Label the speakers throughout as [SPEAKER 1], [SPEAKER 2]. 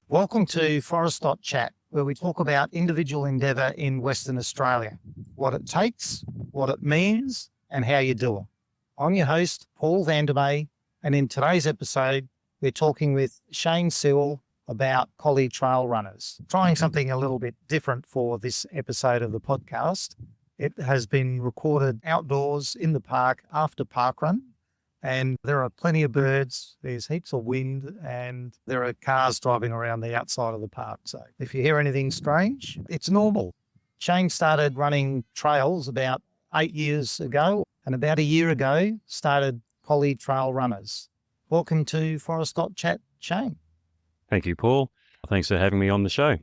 [SPEAKER 1] Welcome to Forest Dot Chat, where we talk about individual endeavour in Western Australia, what it takes, what it means, and how you do it. I'm your host, Paul Vandermeer, and in today's episode, we're talking with Shane Sewell about Collie Trail Runners. Trying something a little bit different for this episode of the podcast. It has been recorded outdoors in the park after parkrun. And there are plenty of birds, there's heaps of wind, and there are cars driving around the outside of the park. So if you hear anything strange, it's normal. Shane started running trails about 8 years ago, and about a year ago started Collie Trail Runners. Welcome to Forest Dot Chat, Shane.
[SPEAKER 2] Thank you, Paul. Thanks for having me on the show.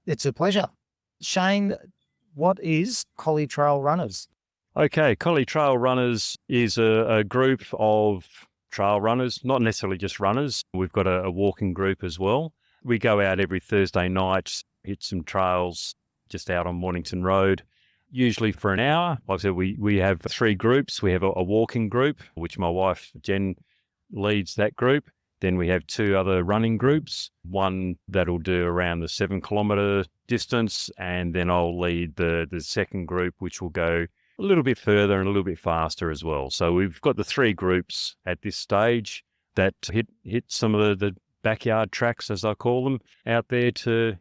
[SPEAKER 1] It's a pleasure. Shane, what is Collie Trail Runners?
[SPEAKER 2] Okay, Collie Trail Runners is a group of trail runners, not necessarily just runners. We've got a walking group as well. We go out every Thursday night, hit some trails just out on Mornington Road, usually for an hour. Like I said, we have three groups. We have a walking group, which my wife, Jen, leads that group. Then we have two other running groups, one that'll do around the 7 kilometre distance, and then I'll lead the second group, which will go a little bit further and a little bit faster as well. So we've got the three groups at this stage that hit some of the backyard tracks, as I call them, out there to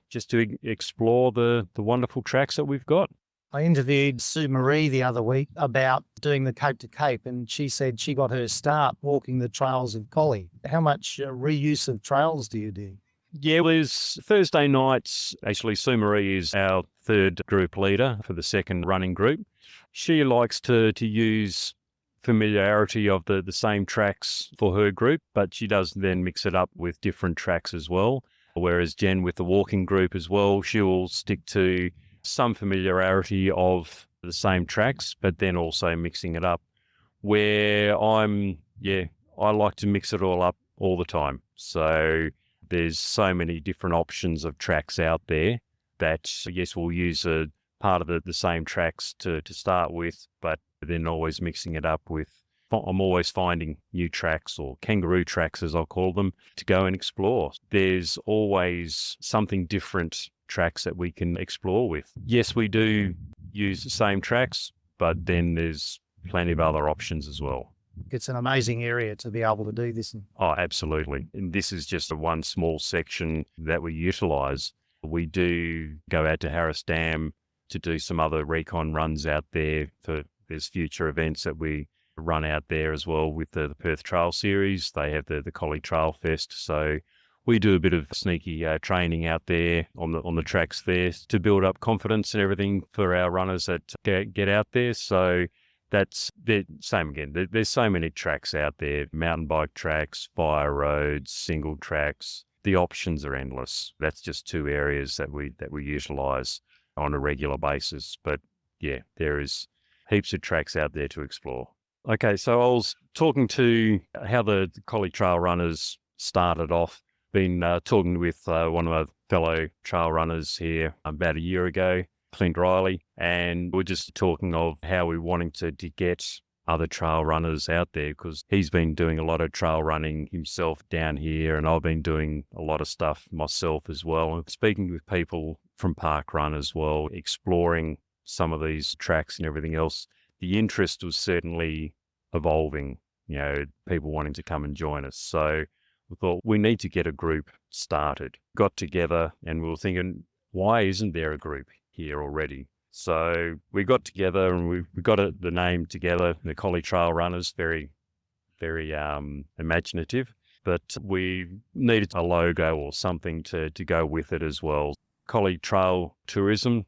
[SPEAKER 2] explore the wonderful tracks that we've got.
[SPEAKER 1] I interviewed Sue Marie the other week about doing the Cape to Cape, and she said she got her start walking the trails of Collie. How much reuse of trails do you do?
[SPEAKER 2] Yeah, there's Thursday nights. Actually, Sue Marie is our third group leader for the second running group. She likes to use familiarity of the same tracks for her group, but she does then mix it up with different tracks as well. Whereas Jen, with the walking group as well, she will stick to some familiarity of the same tracks, but then also mixing it up. Where I like to mix it all up all the time. So there's so many different options of tracks out there that, yes, we'll use a part of the same tracks to start with, but then always mixing it up with, I'm always finding new tracks, or kangaroo tracks as I'll call them, to go and explore. There's always something different tracks that we can explore with. Yes, we do use the same tracks, but then there's plenty of other options as well.
[SPEAKER 1] It's an amazing area to be able to do this in.
[SPEAKER 2] Oh, absolutely. And this is just a one small section that we utilise. We do go out to Harris Dam to do some other recon runs out there. There's future events that we run out there as well with the Perth Trail Series. They have the Collie Trail Fest. So we do a bit of sneaky training out there on the tracks there to build up confidence and everything for our runners that get out there. So that's the same again. There's so many tracks out there, mountain bike tracks, fire roads, single tracks. The options are endless. That's just two areas that we utilise on a regular basis. But yeah, there is heaps of tracks out there to explore. Okay, so I was talking to how the Collie Trail Runners started off. Been talking with one of my fellow trail runners here about a year ago, Clint Riley, and we're just talking of how we're wanting to get other trail runners out there, because he's been doing a lot of trail running himself down here, and I've been doing a lot of stuff myself as well. And speaking with people from parkrun as well, exploring some of these tracks and everything else, the interest was certainly evolving, people wanting to come and join us. So we thought we need to get a group started. Got together and we were thinking, why isn't there a group here already? So we got together and we got the name together, the Collie Trail Runners, very, very imaginative, but we needed a logo or something to go with it as well. Collie Trail Tourism,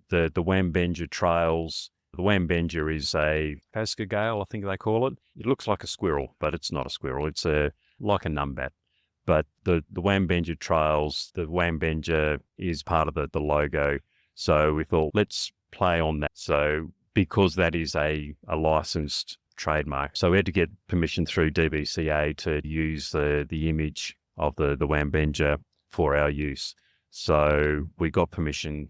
[SPEAKER 2] the Wambenja Trails. The Wambenja is a pasquigale, I think they call it. It looks like a squirrel, but it's not a squirrel. It's like a numbat. But the Wambenja Trails, the Wambenja is part of the logo. So we thought, let's play on that. So because that is a licensed trademark, so we had to get permission through DBCA to use the image of the Wambenja for our use. So we got permission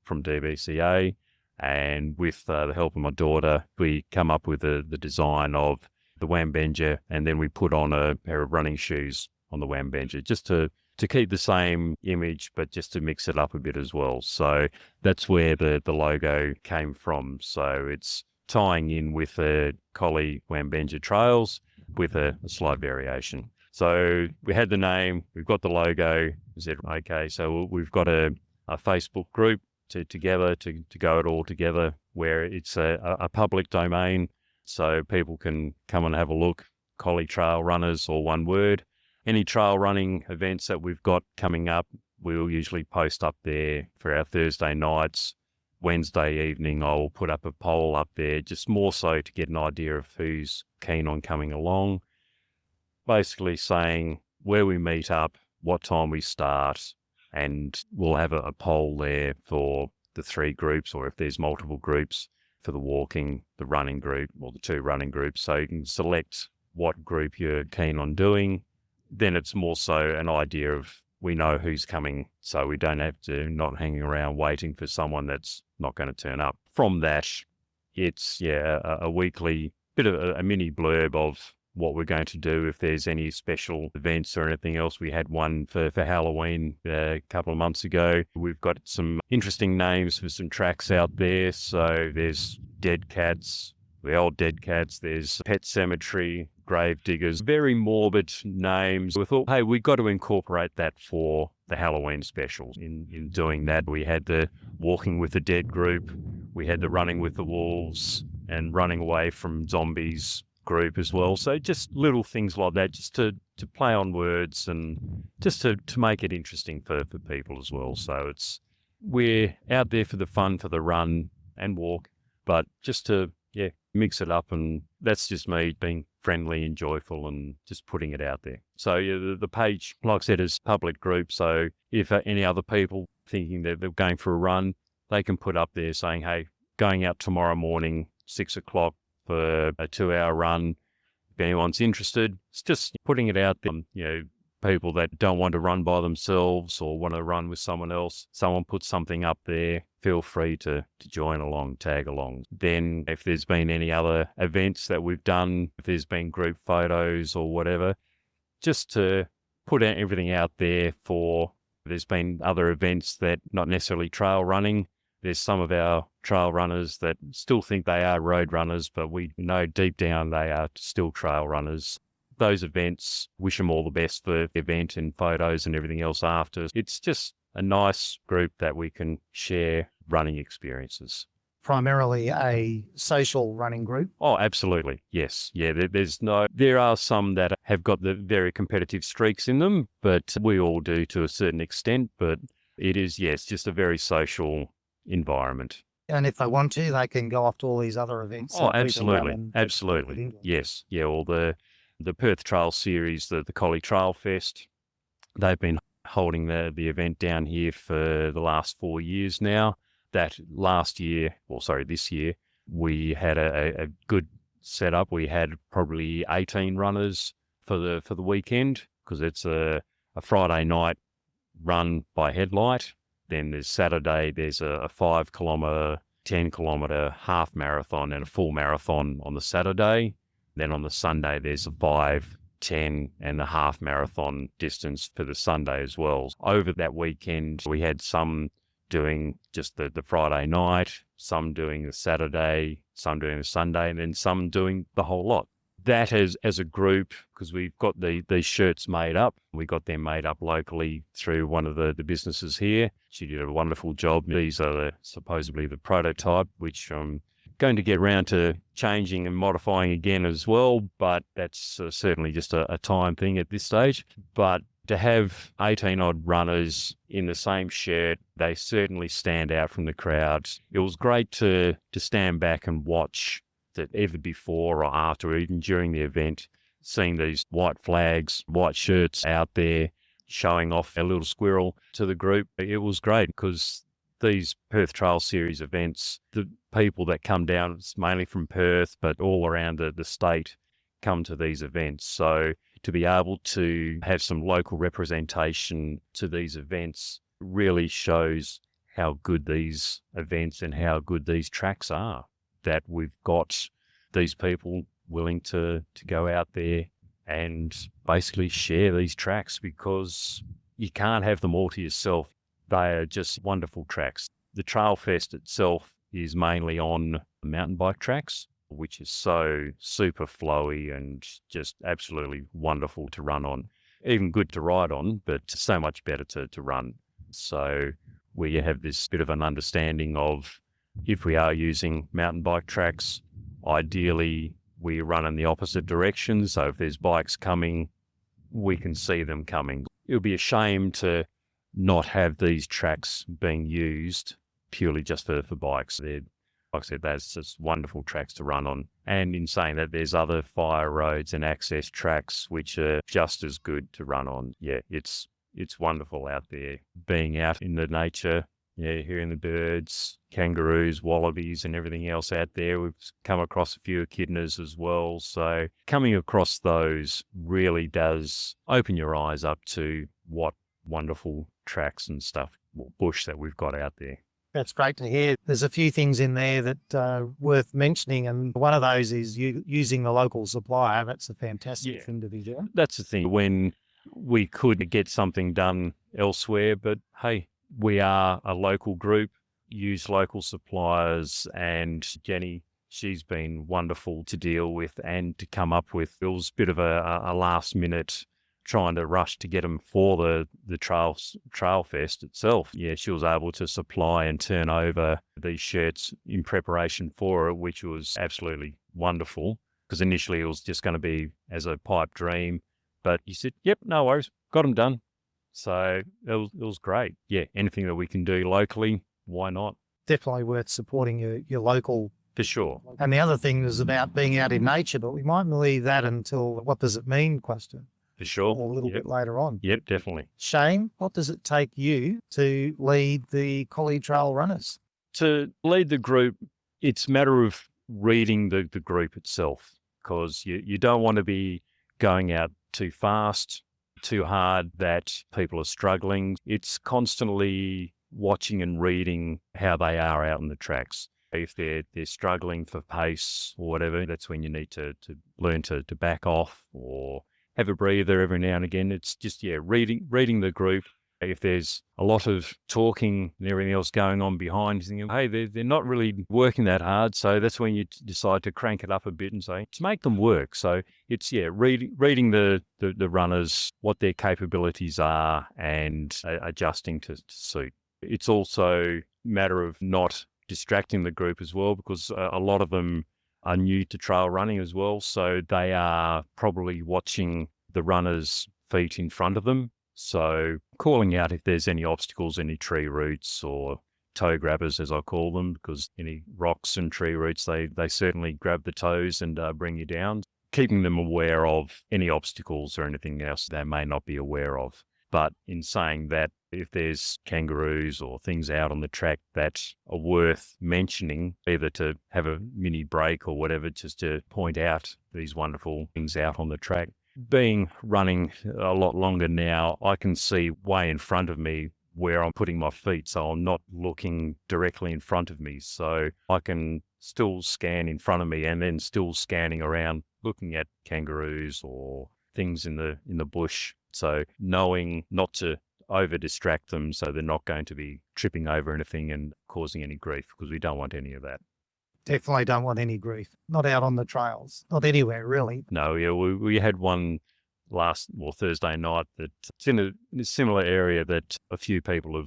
[SPEAKER 2] from DBCA, and with the help of my daughter, we come up with the design of the Wambenja, and then we put on a pair of running shoes on the Wambenja just to to keep the same image, but just to mix it up a bit as well. So that's where the logo came from. So it's tying in with the Collie Wambenja Trails with a slight variation. So we had the name, we've got the logo. We said, okay, so we've got a Facebook group to go it all together, where it's a public domain, so people can come and have a look. Collie Trail Runners, or one word. Any trail running events that we've got coming up, we'll usually post up there for our Thursday nights. Wednesday evening, I'll put up a poll up there, just more so to get an idea of who's keen on coming along. Basically saying where we meet up, what time we start, and we'll have a poll there for the 3 groups, or if there's multiple groups, for the walking, the running group, or the 2 running groups. So you can select what group you're keen on doing. Then it's more so an idea of, we know who's coming, so we don't have to not hanging around waiting for someone that's not going to turn up. From that, it's a weekly bit of a mini blurb of what we're going to do, if there's any special events or anything else. We had one for Halloween a couple of months ago. We've got some interesting names for some tracks out there. So there's Dead Cats, the Old Dead Cats, there's Pet Cemetery, Grave Diggers, very morbid names. We thought, hey, we've got to incorporate that for the Halloween specials. In doing that, we had the Walking with the Dead group, we had the Running with the Wolves, and Running Away from Zombies group as well. So just little things like that, just to play on words, and just to make it interesting for people as well. So we're out there for the fun, for the run and walk, but just to mix it up. And that's just me being friendly and joyful and just putting it out there. So the page, like I said, is public group. So if any other people thinking that they're going for a run, they can put up there saying, hey, going out tomorrow morning, 6 o'clock, for a 2-hour run. If anyone's interested, it's just putting it out there. People that don't want to run by themselves or want to run with someone else, someone puts something up there, feel free to join along, tag along. Then if there's been any other events that we've done, if there's been group photos or whatever, just to put everything out there. There's been other events that not necessarily trail running. There's some of our trail runners that still think they are road runners, but we know deep down they are still trail runners. Those events, wish them all the best for the event and photos and everything else after. It's just a nice group that we can share running experiences.
[SPEAKER 1] Primarily a social running group.
[SPEAKER 2] Oh, absolutely. Yes. Yeah, there are some that have got the very competitive streaks in them, but we all do to a certain extent. But it is, yes, just a very social environment.
[SPEAKER 1] And if they want to, they can go off to all these other events.
[SPEAKER 2] Oh, absolutely. Absolutely. Yes. Yeah, all the Perth Trail Series, the Collie Trail Fest, they've been holding the event down here for the last 4 years now. That this year, we had a good setup. We had probably 18 runners for the weekend, because it's a Friday night run by headlight. Then there's Saturday, there's a 5 kilometre, 10 kilometre half marathon and a full marathon on the Saturday. Then on the Sunday, there's a 5, 10 and a half marathon distance for the Sunday as well. Over that weekend, we had some doing just the Friday night, some doing the Saturday, some doing the Sunday, and then some doing the whole lot. That as a group, because we've got these shirts made up. We got them made up locally through one of the businesses here. She did a wonderful job. These are supposedly the prototype, which I'm going to get around to changing and modifying again as well, but that's certainly just a time thing at this stage. But to have 18 odd runners in the same shirt, they certainly stand out from the crowd. It was great to stand back and watch that, either before or after, or even during the event, seeing these white flags, white shirts out there showing off a little squirrel to the group. It was great, because these Perth Trail Series events, the people that come down, it's mainly from Perth, but all around the state, come to these events. So to be able to have some local representation to these events really shows how good these events and how good these tracks are, that we've got these people willing to go out there and basically share these tracks, because you can't have them all to yourself. They are just wonderful tracks. The Trail Fest itself is mainly on mountain bike tracks, which is so super flowy and just absolutely wonderful to run on. Even good to ride on, but so much better to run. So we have this bit of an understanding of, if we are using mountain bike tracks, ideally we run in the opposite direction. So if there's bikes coming, we can see them coming. It would be a shame to not have these tracks being used purely just for bikes. They're, like I said, that's just wonderful tracks to run on. And in saying that, there's other fire roads and access tracks which are just as good to run on. Yeah, it's wonderful out there, being out in the nature, hearing the birds, kangaroos, wallabies and everything else out there. We've come across a few echidnas as well. So coming across those really does open your eyes up to what wonderful tracks and stuff, bush that we've got out there.
[SPEAKER 1] That's great to hear. There's a few things in there that are worth mentioning, and one of those is using the local supplier. That's a fantastic thing to be doing.
[SPEAKER 2] That's the thing. When we could get something done elsewhere, but hey, we are a local group, use local suppliers, and Jenny, she's been wonderful to deal with and to come up with. It was a bit of a last minute trying to rush to get them for the Trail Fest itself. Yeah, she was able to supply and turn over these shirts in preparation for it, which was absolutely wonderful, because initially it was just going to be as a pipe dream. But you said, yep, no worries, got them done. So it was great. Yeah, anything that we can do locally, why not?
[SPEAKER 1] Definitely worth supporting your local.
[SPEAKER 2] For sure.
[SPEAKER 1] And the other thing is about being out in nature, but we might leave that until what does it mean question.
[SPEAKER 2] For sure.
[SPEAKER 1] Or a little bit later on.
[SPEAKER 2] Yep, definitely.
[SPEAKER 1] Shane, what does it take you to lead the Collie Trail Runners?
[SPEAKER 2] To lead the group, it's a matter of reading the group itself, because you don't want to be going out too fast, too hard, that people are struggling. It's constantly watching and reading how they are out on the tracks. If they're struggling for pace or whatever, that's when you need to learn to back off or have a breather every now and again. It's just, reading the group. If there's a lot of talking and everything else going on behind, you think, hey, they're not really working that hard. So that's when you decide to crank it up a bit and say, to make them work. So it's, reading the runners, what their capabilities are, and adjusting to suit. It's also a matter of not distracting the group as well, because a lot of them are new to trail running as well. So they are probably watching the runners' feet in front of them. So calling out if there's any obstacles, any tree roots or toe grabbers, as I call them, because any rocks and tree roots, they certainly grab the toes and bring you down. Keeping them aware of any obstacles or anything else they may not be aware of. But in saying that, if there's kangaroos or things out on the track that are worth mentioning, either to have a mini break or whatever, just to point out these wonderful things out on the track. Being running a lot longer now, I can see way in front of me where I'm putting my feet, so I'm not looking directly in front of me. So I can still scan in front of me and then still scanning around, looking at kangaroos or things in the bush. So knowing not to over distract them so they're not going to be tripping over anything and causing any grief, because we don't want any of that.
[SPEAKER 1] Definitely don't want any grief. Not out on the trails. Not anywhere, really.
[SPEAKER 2] No, yeah, we had one Thursday night that's in a similar area that a few people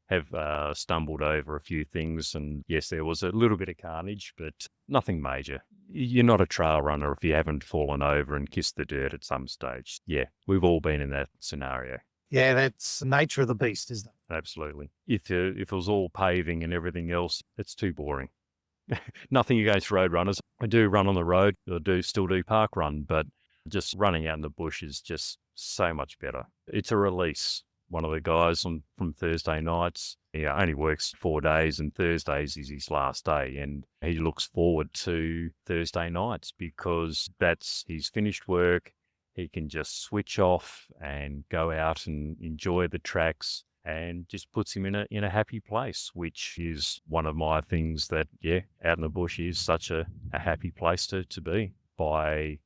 [SPEAKER 2] have stumbled over a few things. And yes, there was a little bit of carnage, but nothing major. You're not a trail runner if you haven't fallen over and kissed the dirt at some stage. Yeah, we've all been in that scenario.
[SPEAKER 1] Yeah, that's the nature of the beast, isn't it?
[SPEAKER 2] Absolutely. If it was all paving and everything else, it's too boring. Nothing against road runners. I do run on the road. I still do park run, but just running out in the bush is just so much better. It's a release. One of the guys from Thursday nights, he only works 4 days and Thursdays is his last day, and he looks forward to Thursday nights because he's finished work. He can just switch off and go out and enjoy the tracks, and just puts him in a happy place, which is one of my things that, out in the bush is such a happy place to be. By,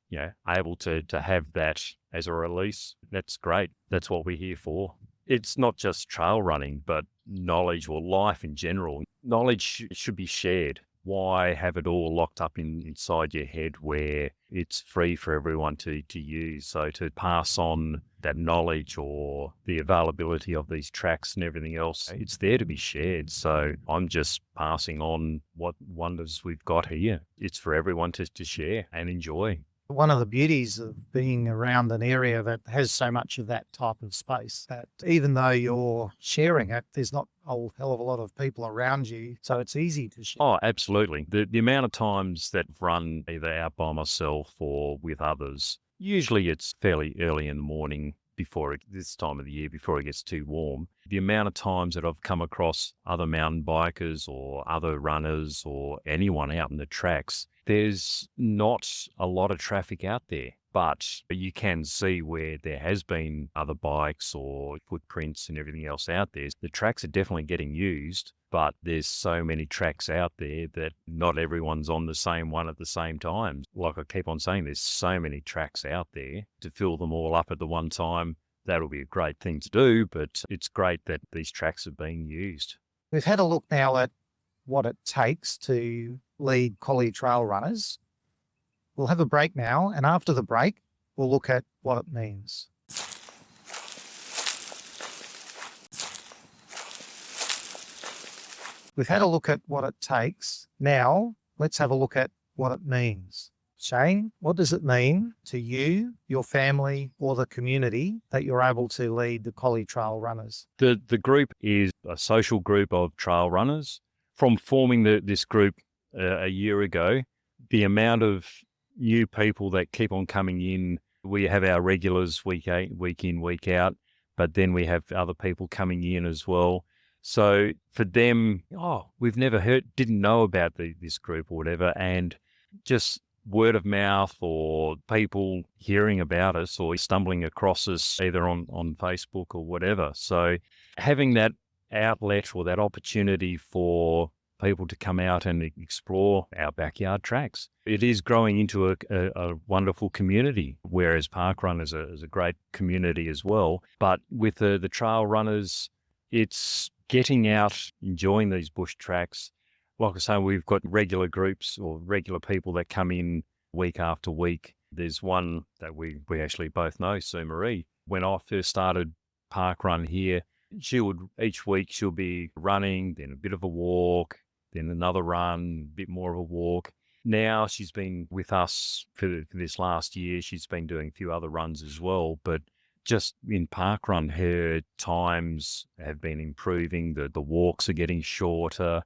[SPEAKER 2] able to have that as a release, that's great. That's what we're here for. It's not just trail running, but knowledge or life in general. Knowledge should be shared. Why have it all locked up inside your head where it's free for everyone to use? So to pass on that knowledge or the availability of these tracks and everything else, it's there to be shared. So I'm just passing on what wonders we've got here. It's for everyone to share and enjoy.
[SPEAKER 1] One of the beauties of being around an area that has so much of that type of space, that even though you're sharing it, there's not a whole hell of a lot of people around you, so it's easy to share.
[SPEAKER 2] Oh, absolutely. The amount of times that I've run either out by myself or with others, usually it's fairly early in the morning this time of the year, before it gets too warm. The amount of times that I've come across other mountain bikers or other runners or anyone out in the tracks, there's not a lot of traffic out there, but you can see where there has been other bikes or footprints and everything else out there. The tracks are definitely getting used, but there's so many tracks out there that not everyone's on the same one at the same time. Like I keep on saying, there's so many tracks out there. To fill them all up at the one time, that'll be a great thing to do, but it's great that these tracks are being used.
[SPEAKER 1] We've had a look now at what it takes to lead Collie Trail Runners. We'll have a break now, and after the break, we'll look at what it means. We've had a look at what it takes. Now, let's have a look at what it means. Shane, what does it mean to you, your family, or the community that you're able to lead the Collie Trail Runners?
[SPEAKER 2] The group is a social group of trail runners. From forming this group a year ago, the amount of new people that keep on coming in, we have our regulars week in, week out, but then we have other people coming in as well. So for them, we've never didn't know about this group or whatever, and just word of mouth or people hearing about us or stumbling across us either on Facebook or whatever. So having that outlet or that opportunity for people to come out and explore our backyard tracks, it is growing into a wonderful community, whereas parkrun is a great community as well. But with the trail runners, it's getting out, enjoying these bush tracks. Like I say, we've got regular groups or regular people that come in week after week. There's one that we actually both know, Sue Marie. When I first started parkrun here, each week she'll be running, then a bit of a walk, then another run, a bit more of a walk. Now she's been with us for this last year. She's been doing a few other runs as well, but just in parkrun, her times have been improving. The walks are getting shorter,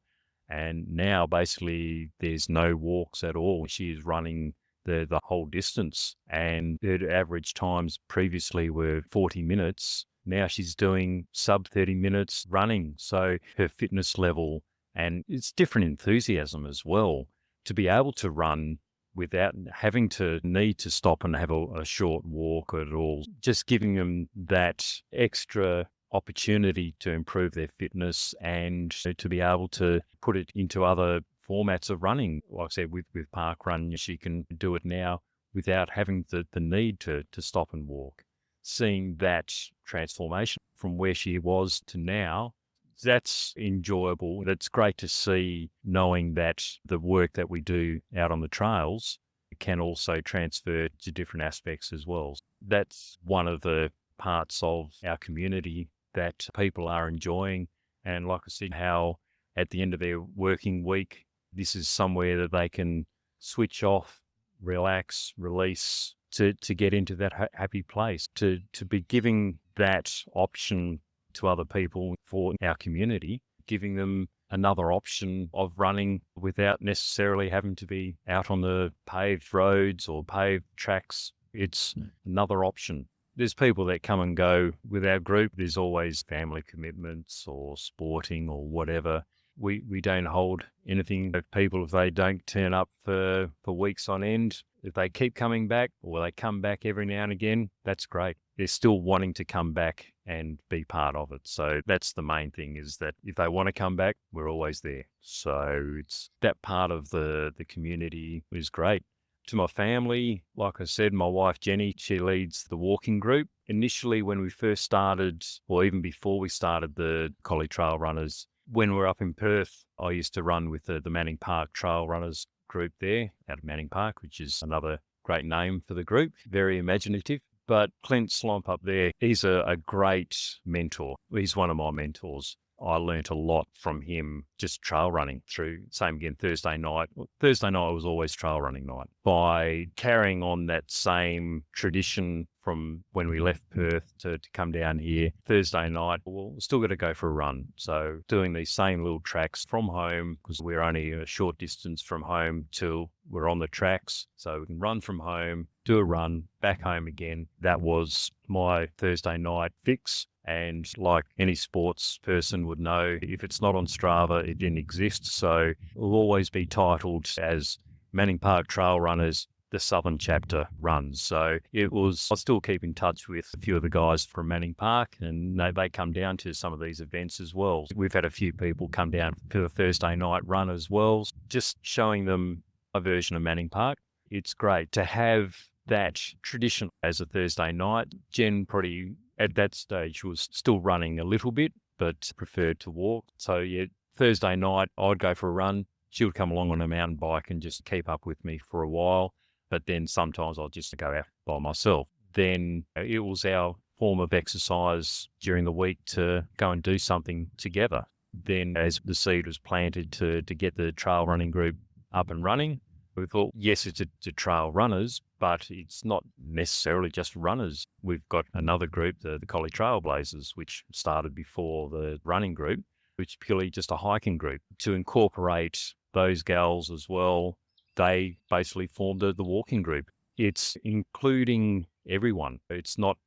[SPEAKER 2] and now basically there's no walks at all. She is running the whole distance, and her average times previously were 40 minutes. Now she's doing sub 30 minutes running. So her fitness level, and it's different enthusiasm as well, to be able to run without having to need to stop and have a short walk at all. Just giving them that extra opportunity to improve their fitness and to be able to put it into other formats of running. Like I said, with parkrun, she can do it now without having the need to stop and walk. Seeing that transformation from where she was to now, that's enjoyable. It's great to see, knowing that the work that we do out on the trails can also transfer to different aspects as well. That's one of the parts of our community that people are enjoying. And like I said, how at the end of their working week, this is somewhere that they can switch off, relax, release, to get into that happy place, to be giving that option to other people for our community, giving them another option of running without necessarily having to be out on the paved roads or paved tracks. It's another option. There's people that come and go with our group. There's always family commitments or sporting or whatever. We don't hold anything of people if they don't turn up for weeks on end. If they keep coming back or they come back every now and again, that's great. They're still wanting to come back and be part of it. So that's the main thing, is that if they want to come back, we're always there. So it's that part of the community is great. To my family, like I said, my wife Jenny, she leads the walking group. Initially, when we first started, or even before we started the Collie Trail Runners, when we were up in Perth, I used to run with the Manning Park Trail Runners group there out of Manning Park, which is another great name for the group, very imaginative. But Clint Slomp up there, he's a great mentor. He's one of my mentors. I learnt a lot from him just trail running through, same again, Thursday night. Thursday night was always trail running night. By carrying on that same tradition from when we left Perth to come down here, Thursday night, we're still got to go for a run. So doing these same little tracks from home, because we're only a short distance from home till we're on the tracks. So we can run from home, do a run, back home again. That was my Thursday night fix. And like any sports person would know, if it's not on Strava, it didn't exist. So it will always be titled as Manning Park Trail Runners, the Southern Chapter Runs. So I still keep in touch with a few of the guys from Manning Park, and they come down to some of these events as well. We've had a few people come down for the Thursday night run as well, just showing them a version of Manning Park. It's great to have that tradition as a Thursday night. Jen probably at that stage was still running a little bit, but preferred to walk. So yeah, Thursday night, I'd go for a run. She would come along on a mountain bike and just keep up with me for a while. But then sometimes I'll just go out by myself. Then it was our form of exercise during the week to go and do something together. Then as the seed was planted to get the trail running group up and running, we thought, yes, it's a trail runners, but it's not necessarily just runners. We've got another group, the Collie Trail Blazers, which started before the running group, which is purely just a hiking group. To incorporate those gals as well, they basically formed the walking group. It's including everyone. It's not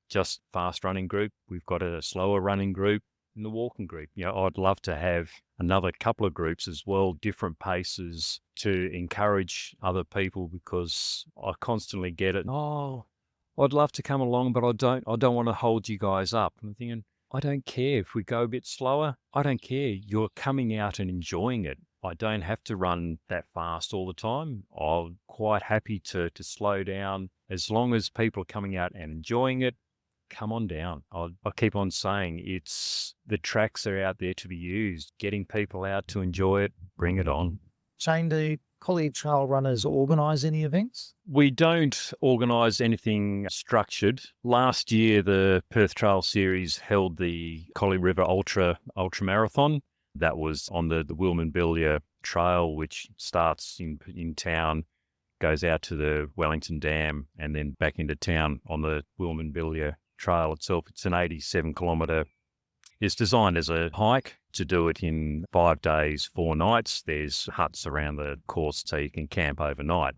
[SPEAKER 2] just fast running group. We've got a slower running group and the walking group. I'd love to have another couple of groups as well, different paces, to encourage other people, because I constantly get it. Oh, I'd love to come along, but I don't want to hold you guys up. I'm thinking, I don't care if we go a bit slower. I don't care. You're coming out and enjoying it. I don't have to run that fast all the time. I'm quite happy to slow down. As long as people are coming out and enjoying it, come on down. I keep on saying the tracks are out there to be used. Getting people out to enjoy it, bring it on.
[SPEAKER 1] Shane, do Collie Trail Runners organise any events?
[SPEAKER 2] We don't organise anything structured. Last year, the Perth Trail Series held the Collie River Ultra Marathon. That was on the Wilman-Bilya Trail, which starts in town, goes out to the Wellington Dam, and then back into town on the Wilman-Bilya Trail itself. It's an 87-kilometre. It's designed as a hike to do it in 5 days, 4 nights. There's huts around the course so you can camp overnight.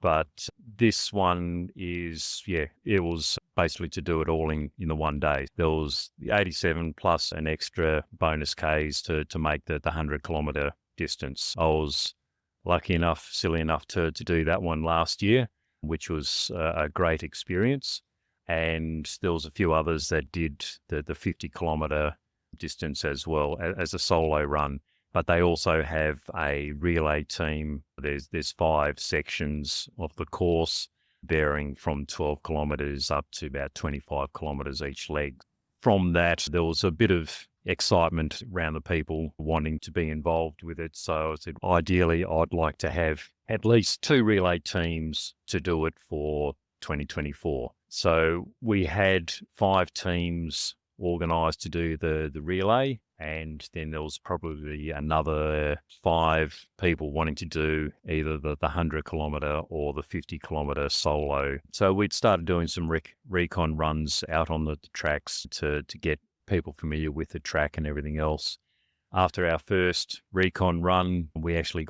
[SPEAKER 2] But this one is, it was basically to do it all in the 1 day. There was the 87 plus an extra bonus Ks to make the 100-kilometre distance. I was silly enough to do that one last year, which was a great experience. And there was a few others that did the 50-kilometre distance as well as a solo run. But they also have a relay team. There's 5 sections of the course, varying from 12 kilometres up to about 25 kilometres each leg. From that, there was a bit of excitement around the people wanting to be involved with it. So I said, ideally, I'd like to have at least 2 relay teams to do it for 2024. So we had 5 teams organised to do the relay, and then there was probably another 5 people wanting to do either the 100-kilometre or the 50-kilometre solo. So we'd started doing some recon runs out on the tracks to get people familiar with the track and everything else. After our first recon run, we actually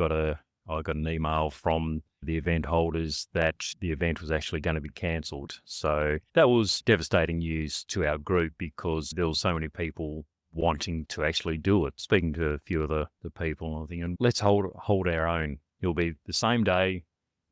[SPEAKER 2] I got an email from the event holders that the event was actually going to be cancelled. So that was devastating news to our group, because there were so many people wanting to actually do it. Speaking to a few of the people, I'm thinking, let's hold our own. It'll be the same day,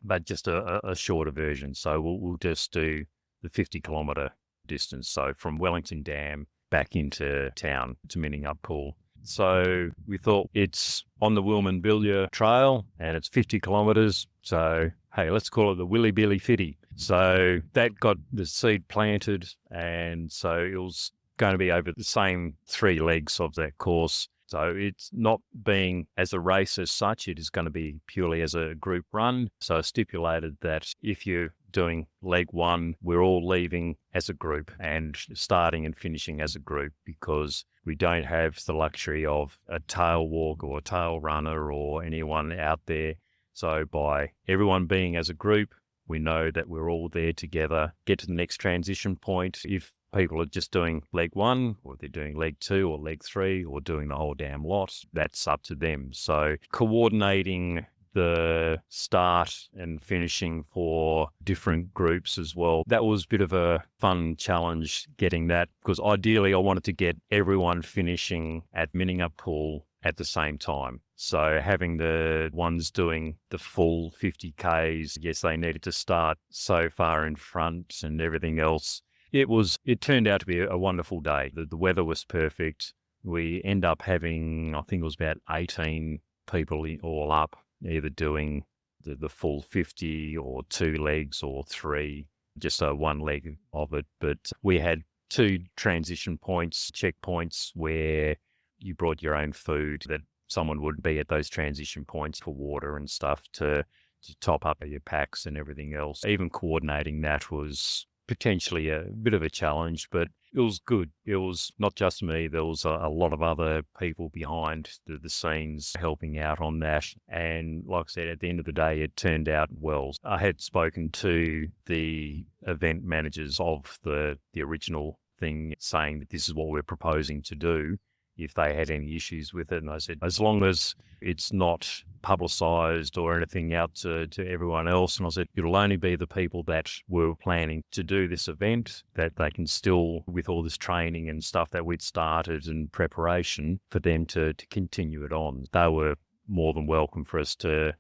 [SPEAKER 2] but just a shorter version. So we'll just do the 50-kilometre distance. So from Wellington Dam back into town to Menningup Pool. So we thought it's on the Wilman-Bilya Trail and it's 50 kilometres. So, hey, let's call it the Willy Billy Fitty. So that got the seed planted, and so it was going to be over the same 3 legs of that course. So it's not being as a race as such, it is going to be purely as a group run. So I stipulated that if you're doing leg 1, we're all leaving as a group and starting and finishing as a group, because we don't have the luxury of a tail walk or a tail runner or anyone out there. So by everyone being as a group, we know that we're all there together, get to the next transition point. If people are just doing leg 1, or they're doing leg 2 or leg 3 or doing the whole damn lot, that's up to them. So coordinating the start and finishing for different groups as well, that was a bit of a fun challenge getting that, because ideally I wanted to get everyone finishing at Minningapool at the same time. So having the ones doing the full 50 Ks, yes, they needed to start so far in front and everything else. It turned out to be a wonderful day. The weather was perfect. We end up having, I think it was about 18 people all up, either doing the full 50 or 2 legs or 3, just one leg of it. But we had 2 transition points, checkpoints, where you brought your own food, that someone would be at those transition points for water and stuff to top up your packs and everything else. Even coordinating that was potentially a bit of a challenge, but it was good. It was not just me. There was a lot of other people behind the scenes helping out on that. And like I said, at the end of the day, it turned out well. I had spoken to the event managers of the original thing, saying that this is what we're proposing to do, if they had any issues with it. And I said, as long as it's not publicised or anything out to everyone else. And I said, it'll only be the people that were planning to do this event, that they can still, with all this training and stuff that we'd started and preparation, for them to continue it on. They were more than welcome for us to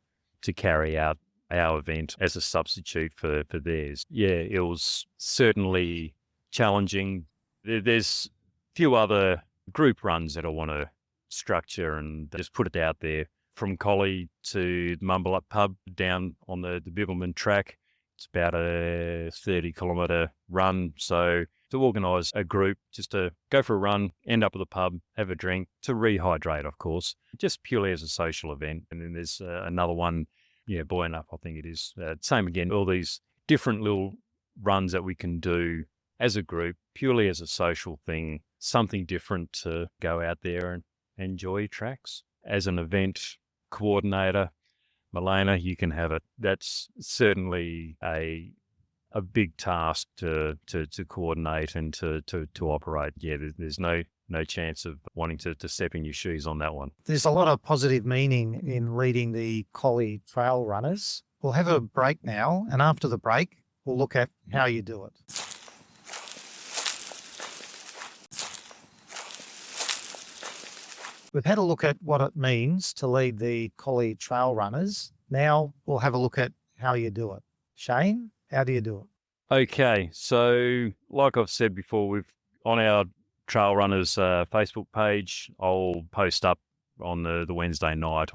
[SPEAKER 2] carry out our event as a substitute for theirs. Yeah, it was certainly challenging. There's a few other group runs that I want to structure and just put it out there. From Collie to the Mumbalup pub down on the Bibbulmun track, it's about a 30-kilometre run. So to organise a group just to go for a run, end up at the pub, have a drink, to rehydrate, of course, just purely as a social event. And then there's another one, Buoyant Up, I think it is. Same again, all these different little runs that we can do as a group, purely as a social thing, something different to go out there and enjoy tracks. As an event coordinator, Milena, you can have it. That's certainly a big task to coordinate and to operate. Yeah, there's no chance of wanting to step in your shoes on that one.
[SPEAKER 1] There's a lot of positive meaning in leading the Collie Trail Runners. We'll have a break now, and after the break, we'll look at how you do it. We've had a look at what it means to lead the Collie Trail Runners. Now we'll have a look at how you do it. Shane, how do you do it?
[SPEAKER 2] Okay, so like I've said before, we've on our Trail Runners Facebook page, I'll post up on the Wednesday night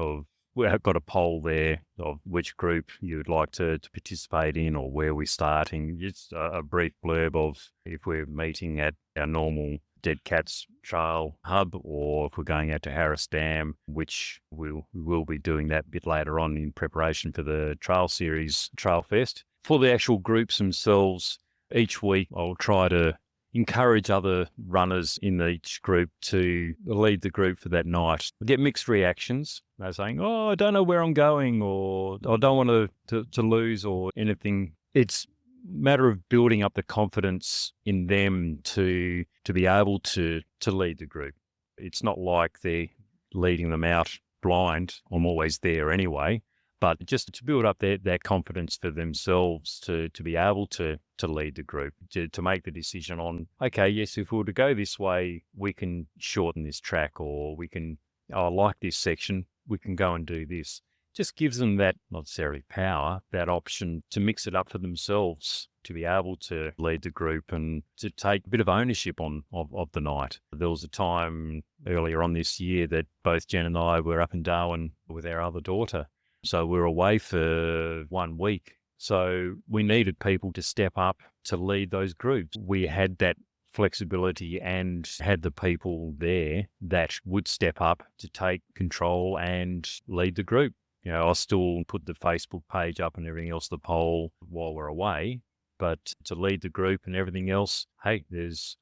[SPEAKER 2] we've got a poll there of which group you would like to participate in or where we're starting. Just a brief blurb of if we're meeting at our normal Dead Cats Trail hub, or if we're going out to Harris Dam, which we will be doing that a bit later on in preparation for the Trail Series Trail Fest. For the actual groups themselves, each week I'll try to encourage other runners in each group to lead the group for that night. I get mixed reactions. They're saying, oh, I don't know where I'm going, or I don't want to lose or anything. It's matter of building up the confidence in them to be able to lead the group. It's not like they're leading them out blind. I'm always there anyway, but just to build up their confidence for themselves to be able to lead the group, to make the decision on, okay, yes, if we were to go this way, we can shorten this track, or we can, I like this section, we can go and do this. Just gives them that, not necessarily power, that option to mix it up for themselves. to be able to lead the group and to take a bit of ownership of the night. There was a time earlier on this year that both Jen and I were up in Darwin with our other daughter. So we were away for 1 week. So we needed people to step up to lead those groups. We had that flexibility and had the people there that would step up to take control and lead the group. I'll still put the Facebook page up and everything else, the poll, while we're away. But to lead the group and everything else, hey, there's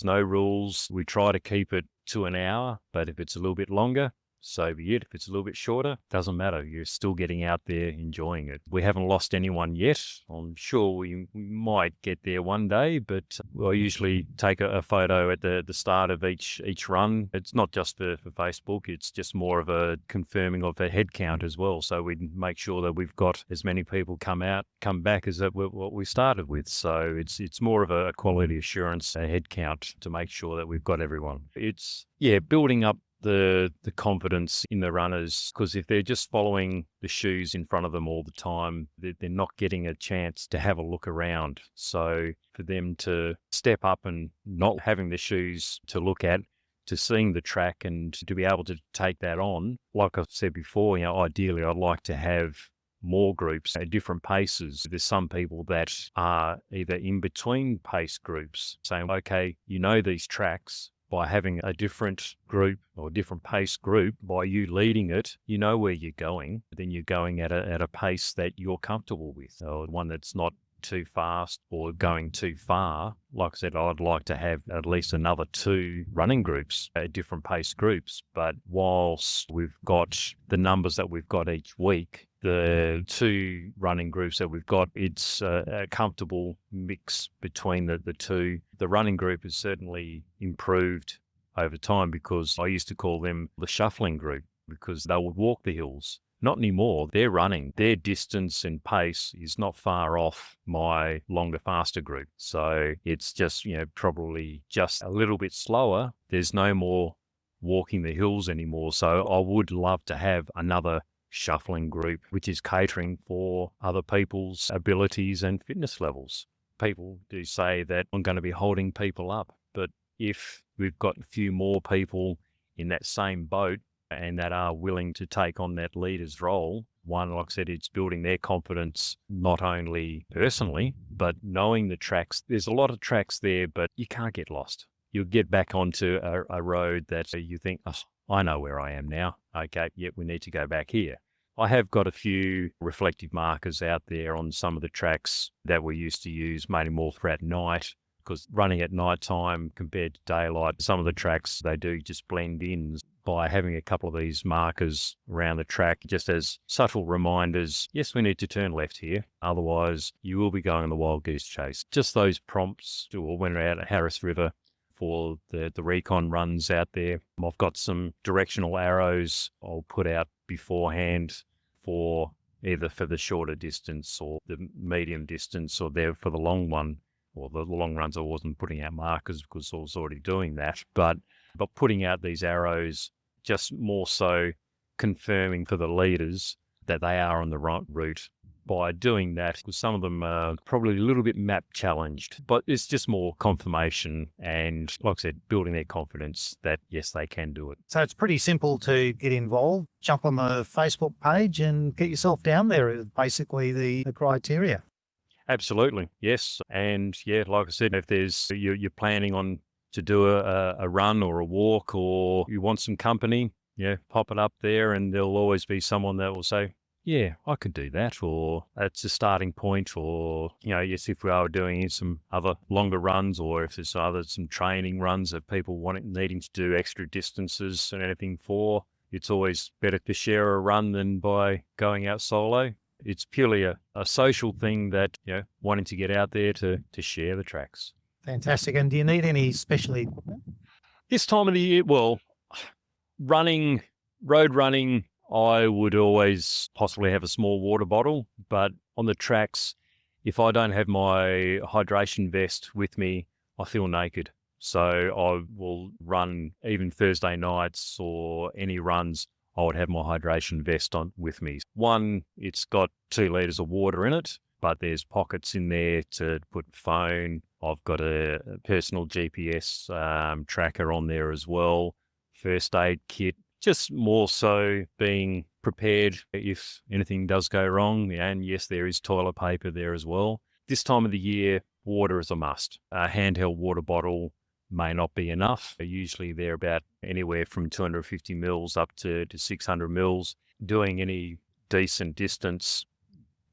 [SPEAKER 2] no rules. We try to keep it to an hour, but if it's a little bit longer, so be it. If it's a little bit shorter, doesn't matter. You're still getting out there enjoying it. We haven't lost anyone yet. I'm sure we might get there one day, but I usually take a photo at the start of each run. It's not just for Facebook. It's just more of a confirming of the head count as well. So we make sure that we've got as many people come back as what we started with. So it's more of a quality assurance head count to make sure that we've got everyone. It's building up the confidence in the runners, because if they're just following the shoes in front of them all the time, they're not getting a chance to have a look around. So for them to step up and not having the shoes to look at, to seeing the track and to be able to take that on, like I said before, ideally I'd like to have more groups at different paces. There's some people that are either in between pace groups saying, okay, these tracks, by having a different group or different pace group, by you leading it, where you're going, then you're going at a pace that you're comfortable with, or one that's not too fast or going too far. Like I said, I'd like to have at least another 2 running groups, different pace groups. But whilst we've got the numbers that we've got each week, the 2 running groups that we've got, it's a comfortable mix between the 2. The running group has certainly improved over time, because I used to call them the shuffling group, because they would walk the hills. Not anymore. They're running. Their distance and pace is not far off my longer, faster group. So it's just, probably just a little bit slower. There's no more walking the hills anymore. So I would love to have another shuffling group, which is catering for other people's abilities and fitness levels. People do say that I'm going to be holding people up, but if we've got a few more people in that same boat and that are willing to take on that leader's role, one, like I said, it's building their confidence, not only personally, but knowing the tracks. There's a lot of tracks there, but you can't get lost. You'll get back onto a road that you think, oh, I know where I am now. Okay, yep, we need to go back here. I have got a few reflective markers out there on some of the tracks that we used to use, mainly more for at night, because running at night time compared to daylight, some of the tracks, they do just blend in. By having a couple of these markers around the track, just as subtle reminders, yes, we need to turn left here, otherwise you will be going on the wild goose chase. Just those prompts. When we're out at Harris River for the recon runs out there, I've got some directional arrows I'll put out beforehand for either for the shorter distance or the medium distance, or there for the long one. Or the long runs, I wasn't putting out markers because I was already doing that, but putting out these arrows, just more so confirming for the leaders that they are on the right route. By doing that, because some of them are probably a little bit map challenged, but it's just more confirmation and, like I said, building their confidence that, yes, they can do it.
[SPEAKER 1] So it's pretty simple to get involved. Jump on the Facebook page and get yourself down there is basically the criteria.
[SPEAKER 2] Absolutely, yes. And yeah, like I said, if there's you're planning on to do a run or a walk, or you want some company, pop it up there, and there'll always be someone that will say, yeah, I could do that, or that's a starting point, or, yes, if we are doing some other longer runs, or if there's some training runs that people needing to do extra distances and anything for, it's always better to share a run than by going out solo. It's purely a social thing that, wanting to get out there to share the tracks.
[SPEAKER 1] Fantastic. And do you need any special equipment?
[SPEAKER 2] This time of the year, well, road running, I would always possibly have a small water bottle, but on the tracks, if I don't have my hydration vest with me, I feel naked. So I will run even Thursday nights or any runs, I would have my hydration vest on with me. One, it's got 2 litres of water in it. but there's pockets in there to put phone. I've got a personal GPS tracker on there as well, first aid kit, just more so being prepared if anything does go wrong. And yes, there is toilet paper there as well. This time of the year, water is a must. A handheld water bottle may not be enough. Usually they're about anywhere from 250 mils up to 600 mils. Doing any decent distance,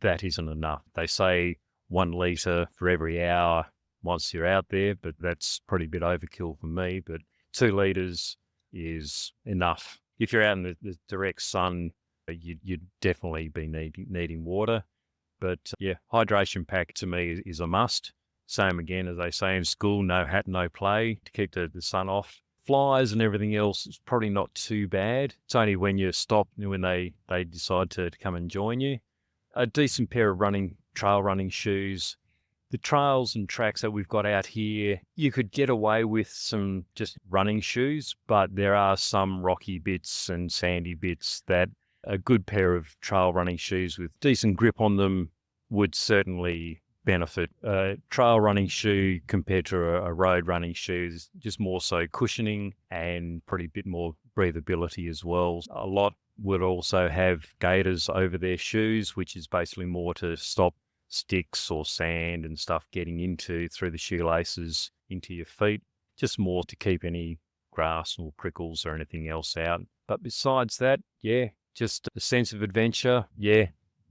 [SPEAKER 2] that isn't enough. They say 1 litre for every hour once you're out there, but that's probably a bit overkill for me. But 2 litres is enough. If you're out in the direct sun, you'd definitely be needing water. But yeah, hydration pack to me is a must. Same again, as they say in school, no hat, no play, to keep the sun off. Flies and everything else is probably not too bad. It's only when you stop, when they decide to come and join you. A decent pair of trail running shoes. The trails and tracks that we've got out here, you could get away with some just running shoes, but there are some rocky bits and sandy bits that a good pair of trail running shoes with decent grip on them would certainly benefit. A trail running shoe compared to a road running shoe is just more so cushioning and probably a bit more breathability as well. A lot would also have gaiters over their shoes, which is basically more to stop sticks or sand and stuff getting through the shoelaces into your feet, just more to keep any grass or prickles or anything else out. But besides that, yeah, just a sense of adventure. Yeah,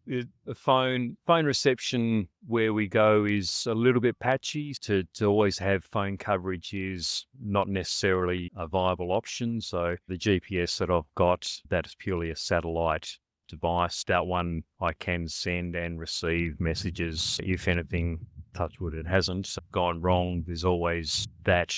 [SPEAKER 2] the phone reception where we go is a little bit patchy. To always have phone coverage is not necessarily a viable option. So the GPS that I've got, that is purely a satellite device. That one I can send and receive messages. If anything, touch wood, it hasn't gone wrong. There's always that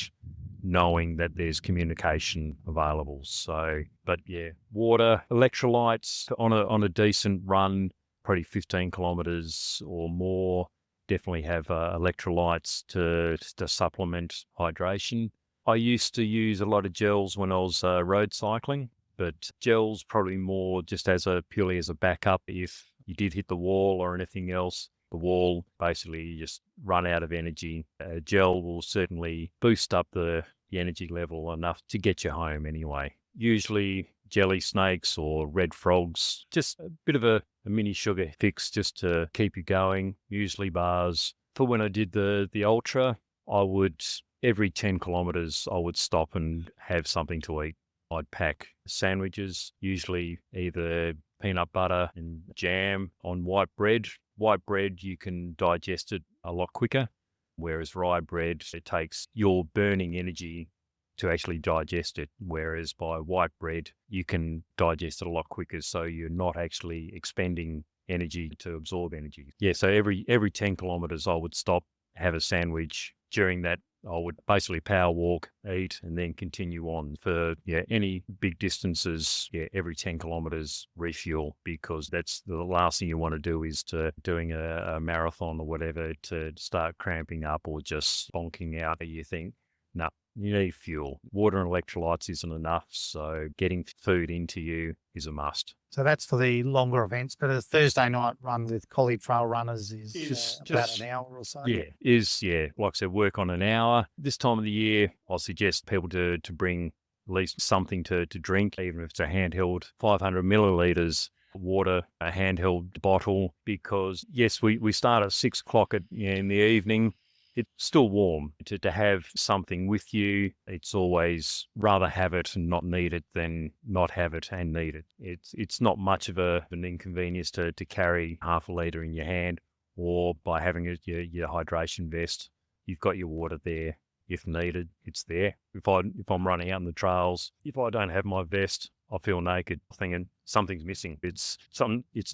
[SPEAKER 2] knowing that there's communication available. So, but yeah, water, electrolytes on a decent run, probably 15 kilometers or more. Definitely have electrolytes to supplement hydration. I used to use a lot of gels when I was road cycling, but gels probably more just purely as a backup if you did hit the wall or anything else. The wall, basically you just run out of energy. A gel will certainly boost up the energy level enough to get you home anyway. Usually jelly snakes or red frogs, just a bit of a mini sugar fix just to keep you going. Usually bars. For when I did the ultra, I would, every 10 kilometers, I would stop and have something to eat. I'd pack sandwiches, usually either peanut butter and jam on white bread. White bread, you can digest it a lot quicker, whereas rye bread, it takes your burning energy to actually digest it, whereas by white bread, you can digest it a lot quicker, so you're not actually expending energy to absorb energy. Yeah, so every 10 kilometers, I would stop, have a sandwich. During that, I would basically power walk, eat, and then continue on. For any big distances, every 10 kilometers refuel, because that's the last thing you want to do is to doing a marathon or whatever to start cramping up or just bonking out. You think, no, you need fuel. Water and electrolytes isn't enough, so getting food into you is a must.
[SPEAKER 1] So that's for the longer events, but a Thursday night run with Collie Trail Runners is about an hour or so.
[SPEAKER 2] Like I said, work on an hour. This time of the year, I'll suggest people to bring at least something to drink, even if it's a handheld 500 millilitres water, a handheld bottle, because yes, we start at 6 o'clock in the evening. It's still warm. To have something with you, it's always rather have it and not need it than not have it and need it. It's not much of an inconvenience to carry half a litre in your hand, or by having your hydration vest, you've got your water there. If needed, it's there. If I'm running out in the trails, if I don't have my vest, I feel naked, thinking something's missing. It's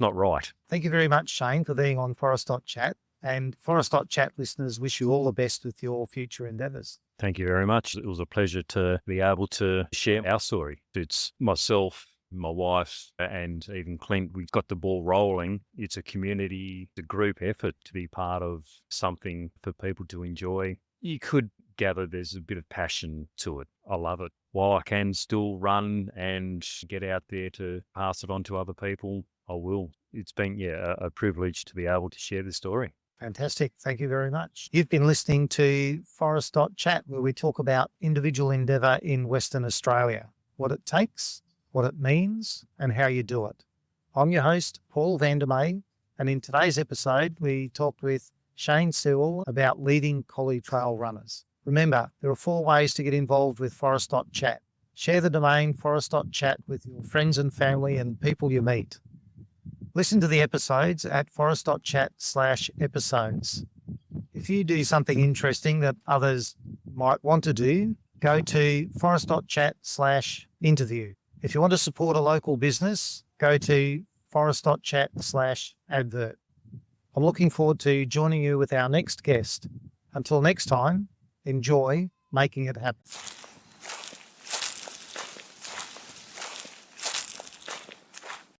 [SPEAKER 2] not right.
[SPEAKER 1] Thank you very much, Shane, for being on Forest.chat. And Forest.chat listeners wish you all the best with your future endeavours.
[SPEAKER 2] Thank you very much. It was a pleasure to be able to share our story. It's myself, my wife, and even Clint. We've got the ball rolling. It's a community, it's a group effort to be part of something for people to enjoy. You could gather there's a bit of passion to it. I love it. While I can still run and get out there to pass it on to other people, I will. it's been a privilege to be able to share this story.
[SPEAKER 1] Fantastic. Thank you very much. You've been listening to Forest.chat, where we talk about individual endeavour in Western Australia, what it takes, what it means, and how you do it. I'm your host, Paul Vandermeer, and in today's episode, we talked with Shane Sewell about leading Collie Trail Runners. Remember, there are 4 ways to get involved with Forest.chat. Share the domain Forest.chat with your friends and family and people you meet. Listen to the episodes at forest.chat/episodes. If you do something interesting that others might want to do, go to forest.chat/interview. If you want to support a local business, go to forest.chat/advert. I'm looking forward to joining you with our next guest. Until next time, enjoy making it happen.